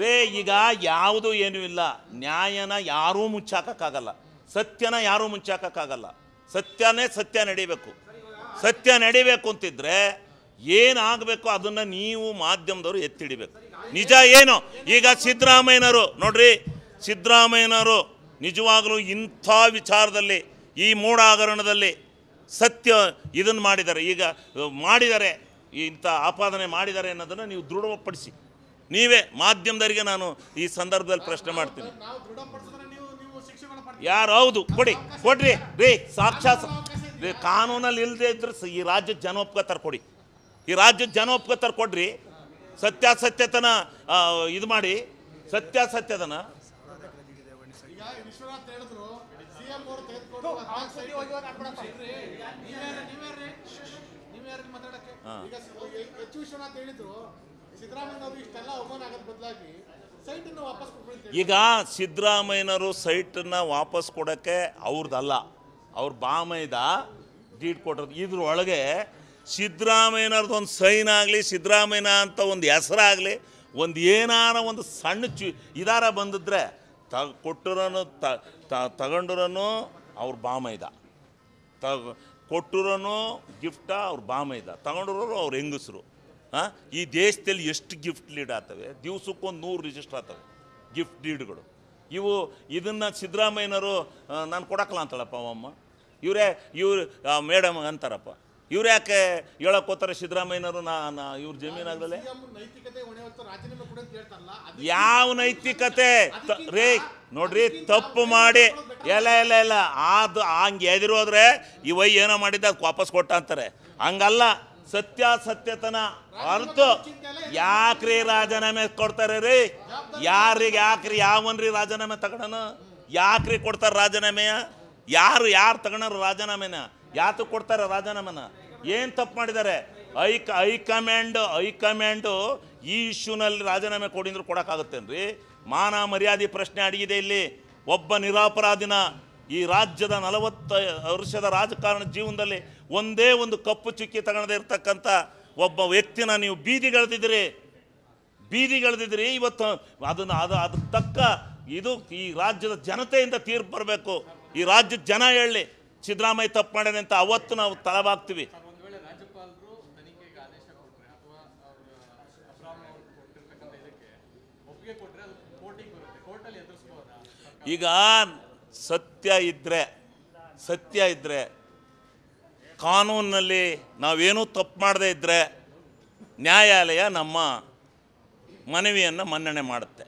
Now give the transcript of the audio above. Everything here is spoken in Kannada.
ರೇ ಈಗ ಯಾವುದು ಏನೂ ಇಲ್ಲ. ನ್ಯಾಯನ ಯಾರೂ ಮುಚ್ಚಾಕಕ್ಕಾಗಲ್ಲ, ಸತ್ಯನ ಯಾರೂ ಮುಚ್ಚಾಕಕ್ಕಾಗಲ್ಲ. ಸತ್ಯನೇ ಸತ್ಯ ನಡಿಬೇಕು. ಸತ್ಯ ನಡಿಬೇಕು ಅಂತಿದ್ರೆ ಏನಾಗಬೇಕು ಅದನ್ನು ನೀವು ಮಾಧ್ಯಮದವರು ಎತ್ತಿಡಿಬೇಕು. ನಿಜ ಏನು ಈಗ ಸಿದ್ದರಾಮಯ್ಯನವರು ನೋಡ್ರಿ, ಸಿದ್ದರಾಮಯ್ಯನವರು ನಿಜವಾಗಲೂ ಇಂಥ ವಿಚಾರದಲ್ಲಿ ಈ ಮೂಢ ಹಗರಣದಲ್ಲಿ ಸತ್ಯ ಇದನ್ನು ಮಾಡಿದ್ದಾರೆ, ಈಗ ಮಾಡಿದ್ದಾರೆ, ಇಂಥ ಆಪಾದನೆ ಮಾಡಿದ್ದಾರೆ ಅನ್ನೋದನ್ನು ನೀವು ದೃಢಪಡಿಸಿ. ನೀವೇ ಮಾಧ್ಯಮದವರಿಗೆ ನಾನು ಈ ಸಂದರ್ಭದಲ್ಲಿ ಪ್ರಶ್ನೆ ಮಾಡ್ತೀನಿ. ಯಾರು ಹೌದು ಕೊಡ್ರಿ ರೀ, ಸಾಕ್ಷಾತ್ ಕಾನೂನಲ್ಲಿ ಇಲ್ಲದೆ ಇದ್ರೆ ಈ ರಾಜ್ಯದ ಜನ ಒಪ್ಕೋತಾರೆ. ಕೊಡಿ, ಈ ರಾಜ್ಯದ ಜನ ಒಪ್ಕೋತಾರೆ. ಕೊಡ್ರಿ, ಸತ್ಯಾಸತ್ಯತನ ಇದು ಮಾಡಿ, ಸತ್ಯಾಸತ್ಯತನ ಈಗ ಸಿದ್ದರಾಮಯ್ಯನವರು ಸೈಟನ್ನು ವಾಪಸ್ ಕೊಡೋಕ್ಕೆ ಅವ್ರದ್ದಲ್ಲ, ಅವ್ರ ಬಾಮೈದ ಡೀಡ್ ಕೊಟ್ಟರು. ಇದ್ರೊಳಗೆ ಸಿದ್ದರಾಮಯ್ಯನವ್ರದ್ದು ಒಂದು ಸೈನ್ ಆಗಲಿ, ಸಿದ್ದರಾಮಯ್ಯನ ಅಂತ ಒಂದು ಹೆಸರಾಗಲಿ, ಒಂದು ಏನಾರ ಒಂದು ಸಣ್ಣ ಇದಾರ ಬಂದಿದ್ರೆ ಕೊಟ್ಟರನು ತಗೊಂಡ್ರನು ಅವ್ರ ಬಾಮೈದ, ಕೊಟ್ಟರನು ಗಿಫ್ಟ ಅವ್ರ ಬಾಮೈದ, ತಗೊಂಡ್ರು ಅವ್ರ ಹೆಂಗಸರು. ಈ ದೇಶದಲ್ಲಿ ಎಷ್ಟು ಗಿಫ್ಟ್ ಲೀಡ್ ಆಗ್ತವೆ, ದಿವ್ಸಕ್ಕೊಂದು 100 ರಿಜಿಸ್ಟರ್ ಆಗ್ತವೆ ಗಿಫ್ಟ್ ಡೀಡ್ಗಳು. ಇದನ್ನು ಸಿದ್ದರಾಮಯ್ಯನವರು ನಾನು ಕೊಡಕ್ಕಲ್ಲ ಅಂತಾಳಪ್ಪ ಅಮ್ಮ, ಇವ್ರು ಮೇಡಮ್ ಅಂತಾರಪ್ಪ. ಇವ್ರು ಯಾಕೆ ಹೇಳಕ್ಕೋತಾರೆ ಸಿದ್ದರಾಮಯ್ಯನವರು ಇವ್ರ ಜಮೀನಾಗಲೇ? ಯಾವ ನೈತಿಕತೆ ರೇ ನೋಡ್ರಿ, ತಪ್ಪು ಮಾಡಿ ಎಲ್ಲ ಅದು ಹಂಗೆ ಎದಿರೋದ್ರೆ ಇವ ಏನೋ ಮಾಡಿದ್ದ ಅದಕ್ಕೆ ವಾಪಸ್ ಕೊಟ್ಟ ಅಂತಾರೆ. ಹಂಗಲ್ಲ, ಸತ್ಯಾಸತ್ಯತನ ಅರ್ಥ. ಯಾಕ್ರಿ ರಾಜೀನಾಮೆ ಕೊಡ್ತಾರೆ ರೀ? ಯಾಕ್ರಿ ಯಾವನ್ರಿ ರಾಜೀನಾಮೆ ತಗೊಳನ? ಯಾಕ್ರಿ ಕೊಡ್ತಾರೆ ರಾಜೀನಾಮೆಯ? ಯಾರು ತಗೊಳಾರ ರಾಜೀನಾಮೆನ? ಯಾತಕ್ಕೆ ಕೊಡ್ತಾರೆ ರಾಜೀನಾಮೆನ? ಏನು ತಪ್ಪು ಮಾಡಿದ್ದಾರೆ? ಹೈಕಮಾಂಡು ಈ ಇಶ್ಯೂನಲ್ಲಿ ರಾಜೀನಾಮೆ ಕೊಡಿಂದ್ರೆ ಕೊಡೋಕ್ಕಾಗುತ್ತೇನ್ರಿ? ಮಾನ ಮರ್ಯಾದೆ ಪ್ರಶ್ನೆ ಅಡಗಿದೆ ಇಲ್ಲಿ. ಒಬ್ಬ ನಿರಪರಾಧಿನ ಈ ರಾಜ್ಯದ 40 ವರ್ಷದ ರಾಜಕಾರಣ ಜೀವನದಲ್ಲಿ ಒಂದೇ ಒಂದು ಕಪ್ಪು ಚುಕ್ಕಿ ತಗೊಳ್ಳದೇ ಇರ್ತಕ್ಕಂಥ ಒಬ್ಬ ವ್ಯಕ್ತಿನ ನೀವು ಬೀದಿಗೆಳೆದಿದ್ರಿ. ಇವತ್ತು ಅದಕ್ಕೆ ತಕ್ಕ ಇದು ಈ ರಾಜ್ಯದ ಜನತೆಯಿಂದ ತೀರ್ಪು ಬರಬೇಕು. ಈ ರಾಜ್ಯದ ಜನ ಹೇಳಿ ಸಿದ್ದರಾಮಯ್ಯ ತಪ್ಪು ಮಾಡಿದೆ ಅಂತ ಅವತ್ತು ನಾವು ತಲೆಬಾಗ್ತೀವಿ. ಈಗ ಸತ್ಯ ಇದ್ದರೆ ಕಾನೂನಿನಲ್ಲಿ ನಾವೇನೂ ತಪ್ಪು ಮಾಡದೇ ಇದ್ದರೆ ನ್ಯಾಯಾಲಯ ನಮ್ಮ ಮನವಿಯನ್ನು ಮನ್ನಣೆ ಮಾಡುತ್ತೆ.